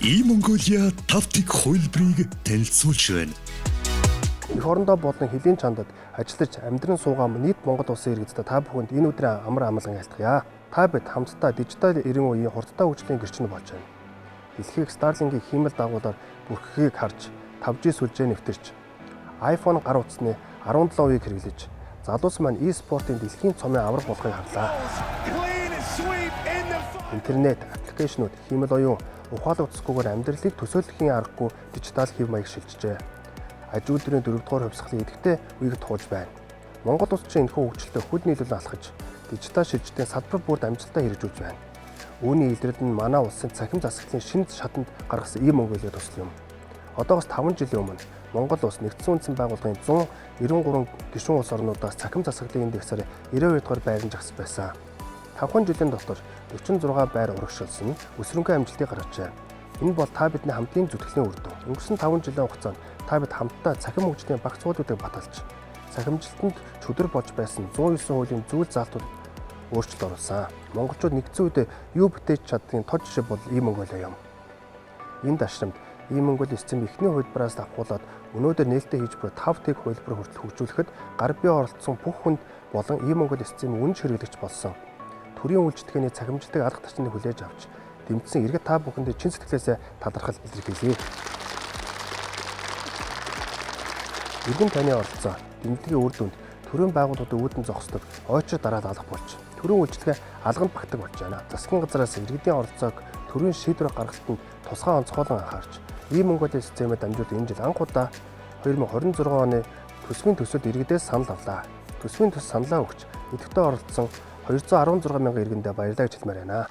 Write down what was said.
E-Mongolia тавтыг хувилбарыг танилцуулж байна. Эх орондоо болон хөлийн чандад ажиллаж амьдран суугаам нийт Монгол улсын иргэдэд та бүхэнд энэ өдрийн амар амгалан айлтгая. Та бид хамтдаа дижитал 90 үеийн хурдтай хөгжлийн гэрчинд болж байна. Дэлхийг Starlink-ийн хиймэл дагуулаар бүрхгийг харж 5G сүлжээ нэвтэрч iPhone гар утасны 17 үеийг хэрэглэж залуус маань e-спортын дэлхийн цомын авраг болохыг харлаа. Интернет, аппликейшнүүд, хиймэл оюун, ухаалаг утасгүйгээр амьдралыг төсөөлөхийн аргагүй дижитал хэв маяг шилжжээ. Аж үйлдвэрийн 4-р хувьсгалын идэвхтэй үеийг туулж байна. Монгол улс чинь энэхүү хөгжилтэй хүд нийлүүл алхаж, дижитал шилжилтийн салбар бүрд амжилттай хэрэгжүүлж байна. Үүний илрэлт нь манай улсын цахим засаглалын шинэ шатанд гаргасан E-Mongolia төсөл юм. Одоогоос 5 жилийн өмнө Монгол улс нэгдсэн үндэстэн байгууллагын 193 гишүүн улс орнуудаас цахим засаглалын индексээр 92 дугаар байранд жагсаж байсан. 5 жилийн дотор 46 байр урагшилсан өсрөнгүй амжилтыг гаргажээ. Энэ бол та бидний хамтын зүтгэлийн үр дүн. Өнгөрсөн 5 жилийн хугацаанд та бид хамтдаа цахим хөгжлийн багц суулгуудыг баталж, цахимжилтанд чөдөр болж байсан 109 хуулийн зүйл заалтууд өөрчлөлт оруулсан. Монголчууд нэгдсэн үедээ юу бүтээж чаддгийн тод жишээ бол E-Mongolia юм. Энэ дашрамд E-Mongolia систем эхний хувилбараас авахуулаад өнөөдөр нээлттэй хийж буй 5 тэг хувилбар хүртэл хөгжүүлэхэд гар бие оролцсон бүх хүнд болон E-Mongolia системийн үнэ хэрэглэгч болсон. Төрийн үйлчлэгээний цахимжилтыг алга тачныг хүлээж авч дэмжсэн иргэд та бүхэнд чин сэтгэлээсээ талархал илэрхийлье. Иргэн таны оролцоо, дэмжлэгийн үр дүнд төрийн байгууллагуудын үүдэн зогсдог ойчрол дараалал алга болж, төрийн үйлчлэгээ алганд багтаг болж байна. Засгийн газраас иргэдийн оролцоог төрийн шийдвэр гаргалтанд тусгай онцгойлон анхаарч, E-Mongolia системээр дамжуулан энэ жил анх удаа 2026 оны төсвийн төсөлд иргэдээс санал авлаа. Төсвийн төс саналаа өгч, идэвхтэй оролцсон 216 мянган иргэндээ баярлалаа гэж хэлмээр байна.